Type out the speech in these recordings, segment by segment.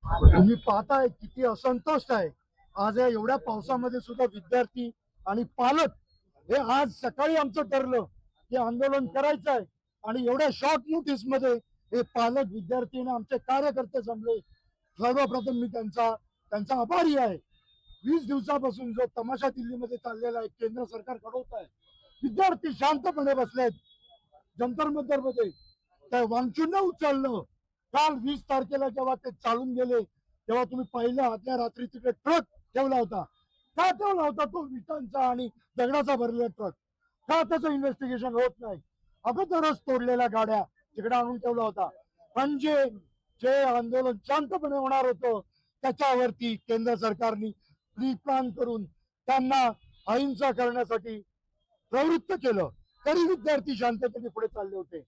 तुम्ही पाहताय किती असंतोष आहे. आज या एवढ्या पावसामध्ये सुद्धा विद्यार्थी आणि पालक हे आज सकाळी आमचं ठरलं की आंदोलन करायचं आहे आणि एवढ्या शॉर्ट नोटीस मध्ये हे पालक विद्यार्थी आणि आमचे कार्यकर्ते जमले. सर्वप्रथम मी त्यांचा आभारी आहे. 20 दिवसापासून जो तमाशा दिल्लीमध्ये चाललेला आहे, केंद्र सरकार घडवत आहे, विद्यार्थी शांतपणे बसलेत जंतर मंतर मध्ये. त्या वांचून उचललं. काल 20 तारखेला जेव्हा ते चालून गेले तेव्हा तुम्ही पाहिलं आदल्या रात्री तिकडे ट्रक ठेवला होता. का ठेवला होता तो विटांचा आणि दगडाचा भरलेला ट्रक? का त्याचं इन्व्हेस्टिगेशन होत नाही? अगोदरच तोडलेल्या गाड्या तिकडे आणून ठेवला होता. म्हणजे जे आंदोलन शांतपणे होणार होतं त्याच्यावरती केंद्र सरकारने प्री प्लॅन करून त्यांना अहिंसा करण्यासाठी प्रवृत्त केलं. तरी विद्यार्थी शांततेने पुढे चालले होते.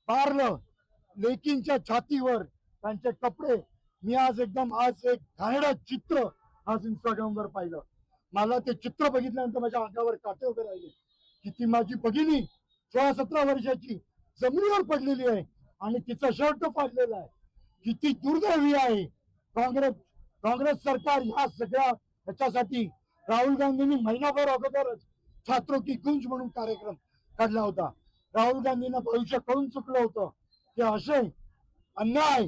मारलं लेकींच्या छातीवर त्यांचे कपडे. मी आज एक घाणेरडं चित्र आज इंस्टाग्रामवर पाहिलं. मला ते चित्र बघितल्यानंतर माझ्या अंगावर काटे उभे राहिले की ती माझी भगिनी 16-17 वर्षाची जमिनीवर पडलेली आहे आणि तिचा शर्ट फाडलेला आहे. किती दुर्दैवी आहे. काँग्रेस सरकार ह्या सगळ्या ह्याच्यासाठी राहुल गांधींनी महिनाभर अगोदरच छात्रों की गुंज म्हणून कार्यक्रम काढला होता. राहुल गांधींना भविष्य कळून चुकलं होतं की असे अन्याय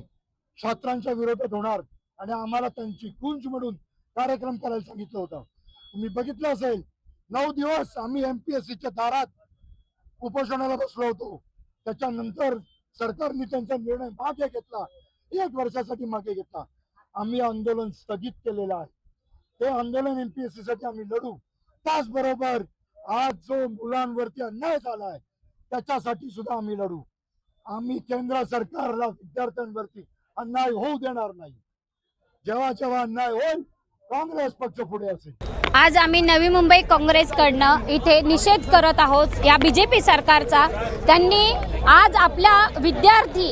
छात्रांच्या विरोधात होणार आणि आम्हाला त्यांची गुंज म्हणून कार्यक्रम करायला सांगितलं होतं. तुम्ही बघितलं असेल 9 दिवस आम्ही MPSCच्या दारात उपोषणाला बसलो होतो. त्याच्यानंतर सरकारने त्यांचा निर्णय मागे घेतला. 1 वर्षासाठी मागे घेतला. आम्ही आंदोलन स्थगित केलेलं आहे. ते आंदोलन MPSC साठी आम्ही लढू. त्याचबरोबर आज जो मुलांवरती अन्याय झाला आहे त्याच्यासाठी सुद्धा आम्ही लढू. आम्ही केंद्र सरकारला विद्यार्थ्यांवरती अन्याय होऊ देणार नाही. जेव्हा जेव्हा अन्याय होईल काँग्रेस पक्ष पुढे असेल. आज आम्ही नवी मुंबई काँग्रेसकडनं इथे निषेध करत आहोत या BJP सरकारचा. त्यांनी आज आपल्या विद्यार्थी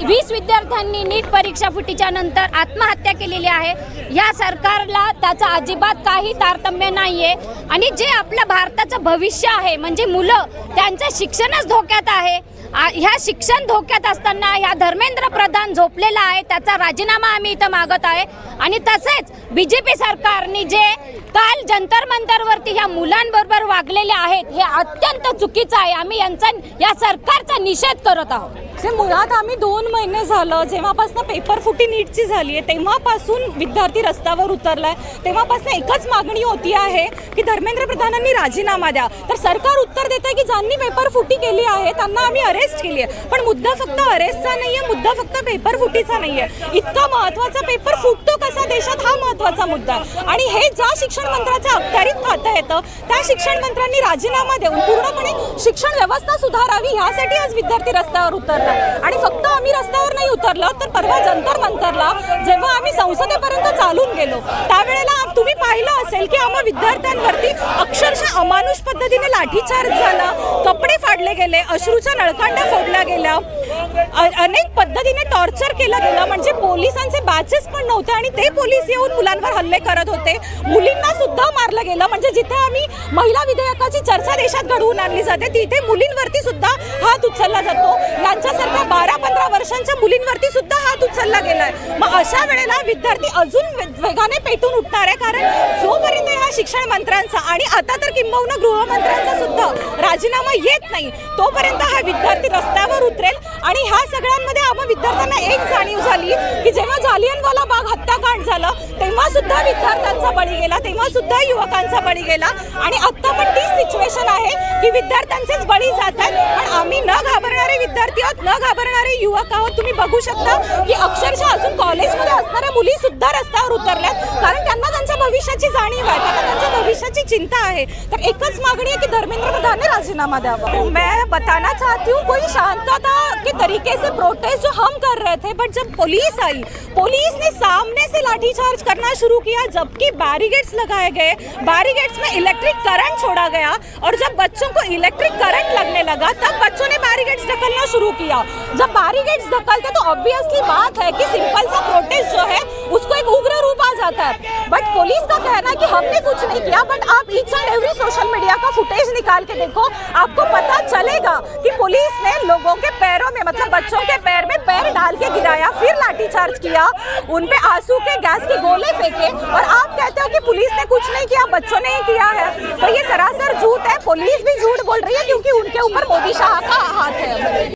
20 विद्यार्थ्यांनी नीट परीक्षा फुटीच्या नंतर आत्महत्या केलेली आहे. या सरकारला त्याचा अजिबात काही तारतम्य नाहीये आणि जे आपल्या भारताचं भविष्य आहे म्हणजे मुलं, त्यांचं शिक्षणच धोक्यात आहे. ह्या शिक्षण धोक्यात असताना ह्या धर्मेंद्र प्रधान झोपलेला आहे, त्याचा राजीनामा आम्ही इथं मागत आहे. आणि तसेच BJP सरकारने जे काल जंतर मंतरवरती ह्या मुलांबरोबर वागलेले आहेत हे अत्यंत चुकीचं आहे. आम्ही या सरकारचा निषेध करत आहोत. मुळात आम्ही 2 महिने झालं जेव्हापासून पेपर फुटी नीटची झाली आहे तेव्हापासून विद्यार्थी रस्त्यावर उतरलाय. तेव्हापासून एकच मागणी होती आहे की धर्मेंद्र प्रधानांनी राजीनामा द्या. तर सरकार उत्तर देत आहे की ज्यांनी पेपर फुटी केली आहे त्यांना आम्ही अरेस्ट केली आहे. पण मुद्दा फक्त अरेस्टचा नाहीये, मुद्दा फक्त पेपर फुटीचा नाहीये. इतका महत्त्वाचा पेपर फुटतो कसा देशात हा महत्त्वाचा मुद्दा आहे. आणि हे ज्या शिक्षण मंत्र्याच्या अखत्यारीत खाता येतं त्या शिक्षण मंत्र्यांनी राजीनामा देऊन पूर्णपणे शिक्षण व्यवस्था सुधारावी ह्यासाठी आज विद्यार्थी रस्त्यावर उतरला. आणि फक्त आम्ही रस्त्यावर नाही उतरलो तर परवा जंतर मंतरला जेव्हा आम्ही संसदेपर्यंत चालून गेलो त्यावेळेला तुम्ही पाहिलं असेल की आम्हा विद्यार्थ्यांवरती अक्षरशः अमानुष पद्धतीने लाठीचार्ज झाला, कपडे फाडले गेले, अश्रूच्या नळकांड्या फोडल्या गेल्या, अनेक पद्धतीने टॉर्चर केलं गेलं. म्हणजे पोलिसांचे बॅचेस पण नव्हते आणि ते पोलीस येऊन मुलांवर हल्ले करत होते. मुलींना सुद्धा मारलं गेलं. म्हणजे जिथे आम्ही महिला विधेयकाची चर्चा देशात घडवून आणली जाते तिथे मुलींवरती सुद्धा हात उचलला जातो. यांच्यासारख्या 12-15 वर्षांच्या मुलींवरती सुद्धा हात उचलला गेलाय. मग अशा वेळेला विद्यार्थी अजून वेगाने पेटून उठणार आहे. कारण जोपर्यंत ह्या शिक्षण मंत्र्यांचा आणि आता तर किंबहुना गृहमंत्र्यांचा सुद्धा राजीनामा येत नाही तोपर्यंत हा विद्यार्थी रस्त्यावर उतरेल. आणि ह्या सगळ्यांमध्ये आम्हा विद्यार्थ्यांना एक जाणीव झाली की जेव्हा जालियनवाला बाग हत्याकांड झालं तेव्हा सुद्धा विद्यार्थ्यांचा बळी गेला, तेव्हा सुद्धा युवकांचा बळी गेला. आणि आता पण तीच सिच्युएशन आहे की विद्यार्थ्यांचेच बळी जात आहेत. पण आम्ही न घाबरणारे विद्यार्थी आहोत, न घाबरणारे युवक आहोत. तुम्ही बघू शकता की अक्षरशः अजून कॉलेजमध्ये असणाऱ्या मुली सुद्धा रस्त्यावर उतरल्यात कारण त्यांना त्यांच्या भविष्याची जाणीव आहे, त्यांना त्यांच्या भविष्याची चिंता आहे. तर एकच मागणी है कि धर्मेंद्र प्रधान ने राजीनामा द्यावा. मैं बताना चाहती हूँ कोई शांतता के तरीके से प्रोटेस्ट जो हम कर रहे थे, बट जब पुलिस आई, पुलिस ने सामने से लाठीचार्ज करना शुरू किया जबकि बैरिकेड्स लगाए गए, बैरिकेड्स में इलेक्ट्रिक करंट छोड़ा गया और जब बच्चों को इलेक्ट्रिक करंट लगने लगा तब बच्चों ने बैरिकेड्स ढकलना शुरू किया. जब बैरिकेड्स ढकलते तो ऑब्वियसली बात है कि सिंपल सा प्रोटेस्ट जो है उसको एक उग्र रूप आ जाता है। बट पुलिस का कहना है कि हमने कुछ नहीं किया, बट आप each end every social media का फुटेज निकाल के देखो, आपको पता चलेगा कि पुलिस ने लोगों के पैरों में, मतलब बच्चों के पैर में पैर डाल के गिराया, फिर लाठीचार्ज किया, उन पे आंसू के गैस के गोले फेंके, और आप कहते हो कि पुलिस ने कुछ नहीं किया, बच्चों ने ही किया है। तो ये सरासर झूठ है। पुलिस भी झूठ बोल रही है क्योंकि उनके ऊपर मोदी शाह का हाथ है।